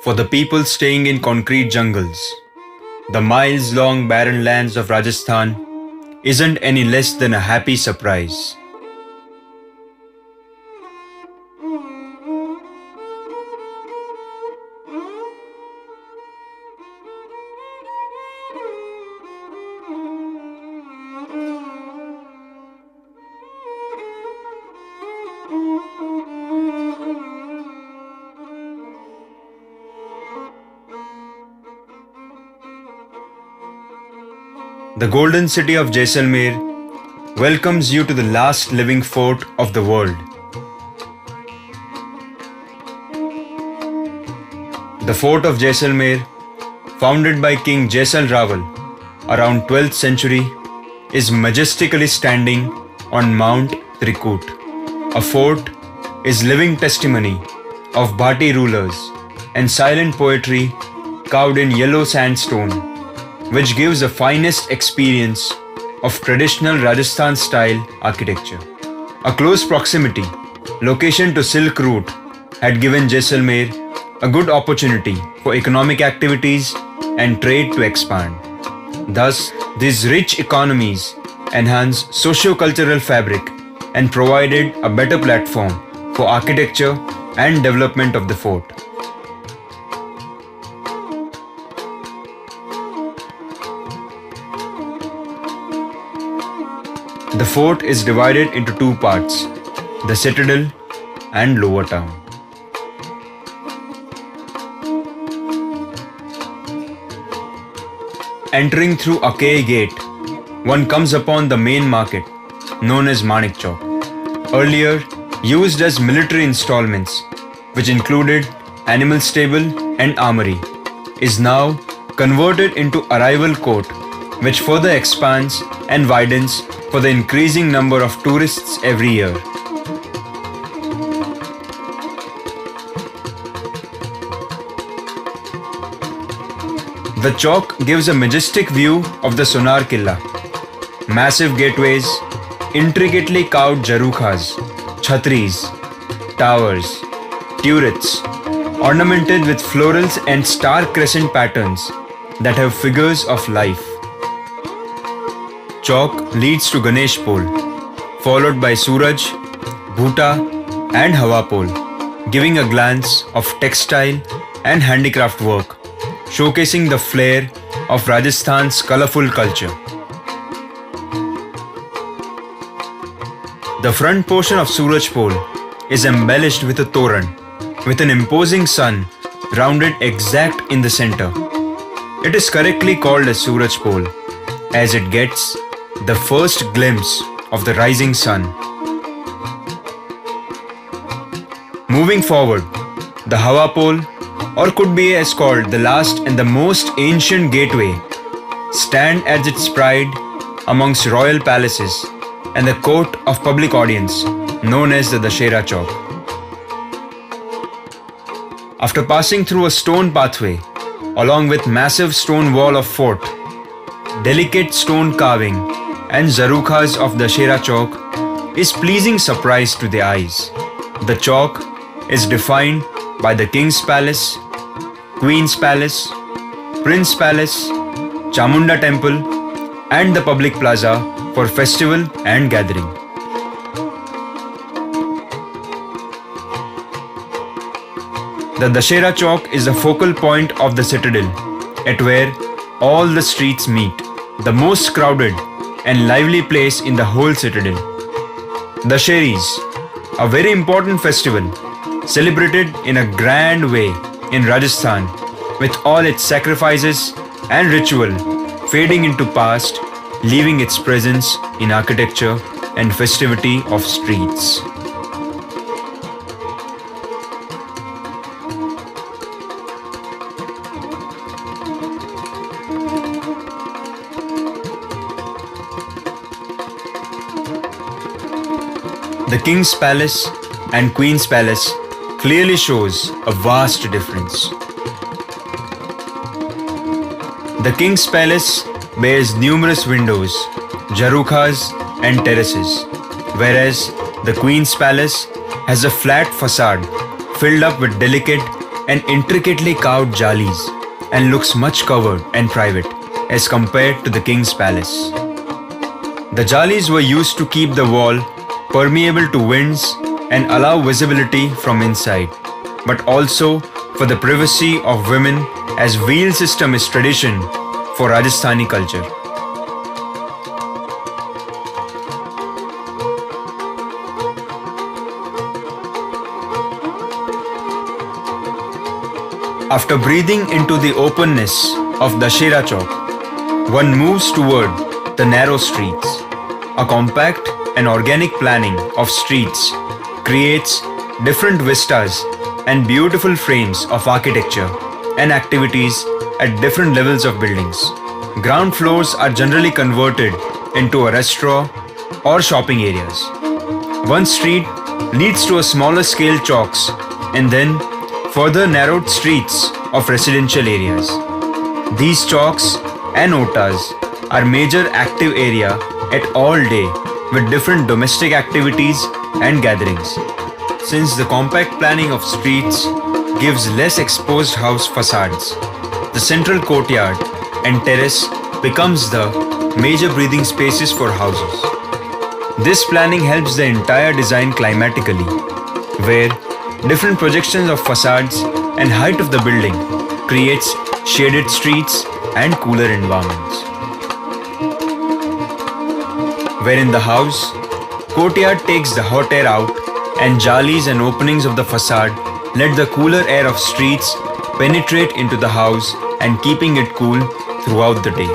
For the people staying in concrete jungles, the miles-long barren lands of Rajasthan isn't any less than a happy surprise. The golden city of Jaisalmer welcomes you to the last living fort of the world. The fort of Jaisalmer, founded by King Jaisal Rawal around 12th century, is majestically standing on Mount Trikut. A fort is living testimony of Bhati rulers and silent poetry carved in yellow sandstone, which gives the finest experience of traditional Rajasthan style architecture. A close proximity, location to Silk Route had given Jaisalmer a good opportunity for economic activities and trade to expand. Thus, these rich economies enhance socio-cultural fabric and provided a better platform for architecture and development of the fort. The fort is divided into two parts, the citadel and lower town. Entering through Akay Gate, one comes upon the main market known as Manik Chowk. Earlier used as military installments, which included animal stable and armory, is now converted into arrival court, which further expands and widens for the increasing number of tourists every year. The Chowk gives a majestic view of the Sonar Killa. Massive gateways, intricately carved jarukhas, chhatris, towers, turrets, ornamented with florals and star crescent patterns that have figures of life. Chowk leads to Ganesh Pole, followed by Suraj, Bhuta and Hawa Pole, giving a glance of textile and handicraft work, showcasing the flair of Rajasthan's colourful culture. The front portion of Suraj Pole is embellished with a toran, with an imposing sun rounded exact in the center. It is correctly called as Suraj Pole, as it gets the first glimpse of the rising sun. Moving forward, the Hawa Pole, or could be as called the last and the most ancient gateway, stand as its pride amongst royal palaces and the court of public audience known as the Dashera Chowk. After passing through a stone pathway along with massive stone wall of fort, delicate stone carving and zarukhas of Dashera Chowk is pleasing surprise to the eyes. The Chowk is defined by the King's Palace, Queen's Palace, Prince Palace, Chamunda Temple and the public plaza for festival and gathering. The Dashera Chowk is the focal point of the citadel, at where all the streets meet, the most crowded and lively place in the whole citadel. Dasheris, a very important festival, celebrated in a grand way in Rajasthan, with all its sacrifices and ritual fading into past, leaving its presence in architecture and festivity of streets. The King's Palace and Queen's Palace clearly shows a vast difference. The King's Palace bears numerous windows, jarukhas and terraces, whereas the Queen's Palace has a flat facade filled up with delicate and intricately carved jalis and looks much covered and private as compared to the king's palace. The jalis were used to keep the wall permeable to winds and allow visibility from inside, but also for the privacy of women, as wheel system is tradition for Rajasthani culture. After breathing into the openness of Dashera Chowk, one moves toward the narrow streets. A compact and organic planning of streets creates different vistas and beautiful frames of architecture and activities at different levels of buildings. Ground floors are generally converted into a restaurant or shopping areas. One street leads to a smaller scale chowks and then further narrowed streets of residential areas. These chowks and otas are major active area at all day with different domestic activities and gatherings. Since the compact planning of streets gives less exposed house facades, the central courtyard and terrace becomes the major breathing spaces for houses. This planning helps the entire design climatically, where different projections of facades and height of the building creates shaded streets and cooler environments. Where in the house, courtyard takes the hot air out and jalis and openings of the facade let the cooler air of streets penetrate into the house and keeping it cool throughout the day.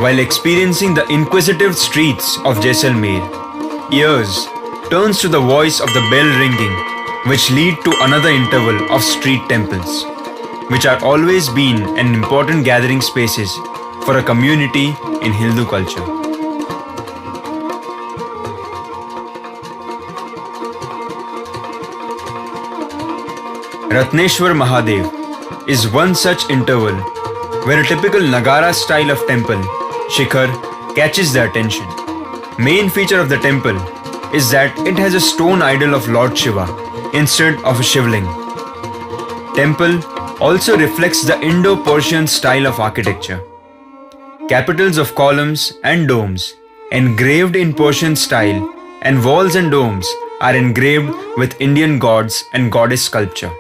While experiencing the inquisitive streets of Jaisalmer, ears turns to the voice of the bell ringing, which lead to another interval of street temples, which are always been an important gathering spaces for a community in Hindu culture. Ratneshwar Mahadev is one such interval where a typical Nagara style of temple, Shikhar, catches the attention. Main feature of the temple is that it has a stone idol of Lord Shiva instead of a Shivling. Temple also reflects the Indo-Persian style of architecture. Capitals of columns and domes engraved in Persian style and walls and domes are engraved with Indian gods and goddess sculpture.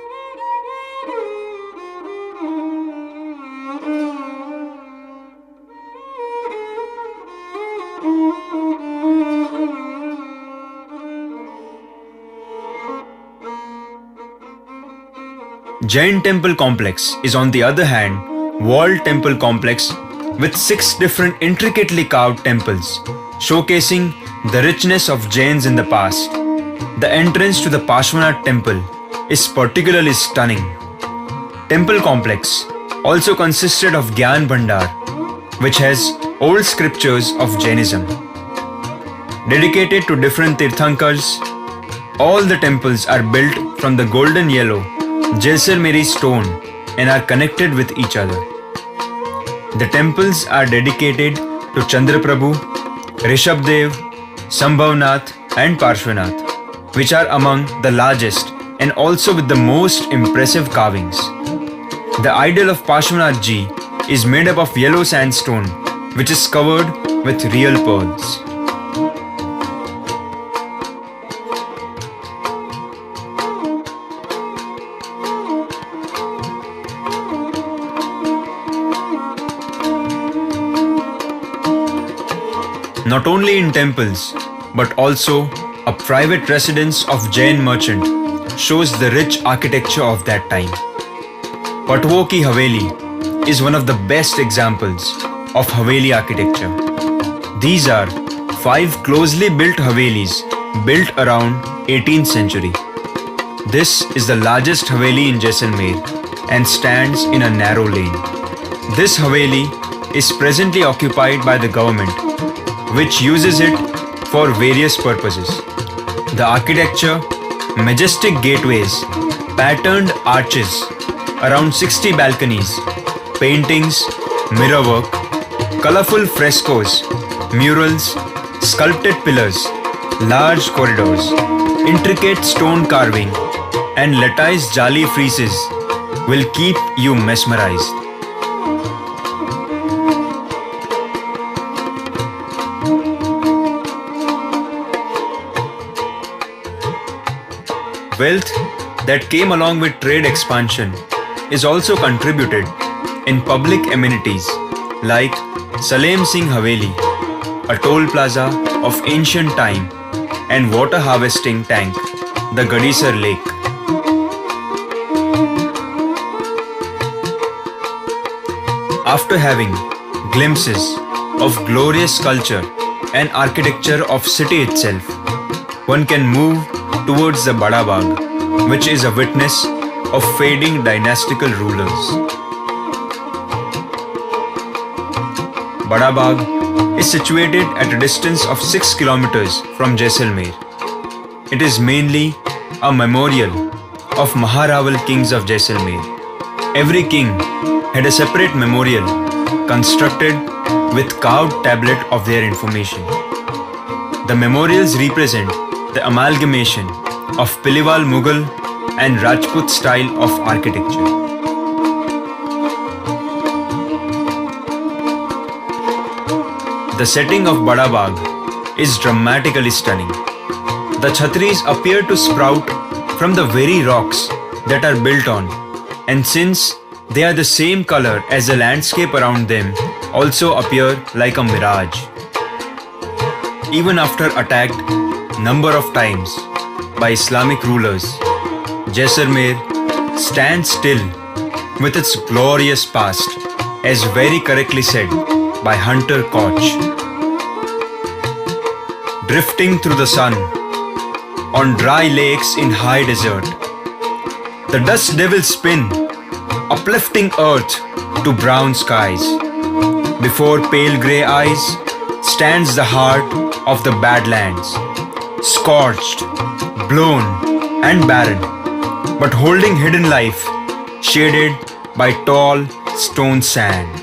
Jain temple complex is on the other hand walled temple complex with 6 different intricately carved temples showcasing the richness of Jains in the past. The entrance to the Parshvanath temple is particularly stunning. Temple complex also consisted of Gyan Bhandar, which has old scriptures of Jainism. Dedicated to different Tirthankars, all the temples are built from the golden yellow Jaisalmeri stone and are connected with each other. The temples are dedicated to Chandraprabhu, Rishabdev, Sambhavnath and Parshvanath, which are among the largest and also with the most impressive carvings. The idol of Parshvanath Ji is made up of yellow sandstone which is covered with real pearls. Not only in temples, but also a private residence of Jain merchant shows the rich architecture of that time. Patwo Ki Haveli is one of the best examples of Haveli architecture. These are 5 closely built Havelis built around 18th century. This is the largest Haveli in Jaisalmer and stands in a narrow lane. This Haveli is presently occupied by the government, which uses it for various purposes. The architecture, majestic gateways patterned arches, around 60 balconies, paintings, mirrorwork, colorful frescoes, murals, sculpted pillars, large corridors, intricate stone carving, and lattice jali friezes will keep you mesmerized. Wealth that came along with trade expansion is also contributed in public amenities like Salem Singh Haveli, a toll plaza of ancient time, and water harvesting tank, the Gadisar Lake. After having glimpses of glorious culture and architecture of city itself, one can move towards the Bada Bagh, which is a witness of fading dynastical rulers. Bada Bagh is situated at a distance of 6 kilometers from Jaisalmer. It is mainly a memorial of Maharaval kings of Jaisalmer. Every king had a separate memorial constructed with carved tablet of their information. The memorials represent the amalgamation of Piliwal Mughal and Rajput style of architecture. The setting of Bada Bagh is dramatically stunning. The chhatris appear to sprout from the very rocks that are built on, and since they are the same color as the landscape around them, also appear like a mirage. Even after attacked number of times by Islamic rulers, Jaisalmer stands still with its glorious past, as very correctly said by Hunter Koch. Drifting through the sun on dry lakes in high desert, the dust devils spin, uplifting earth to brown skies. Before pale grey eyes stands the heart of the Badlands, scorched, blown and barren, but holding hidden life, shaded by tall stone sand.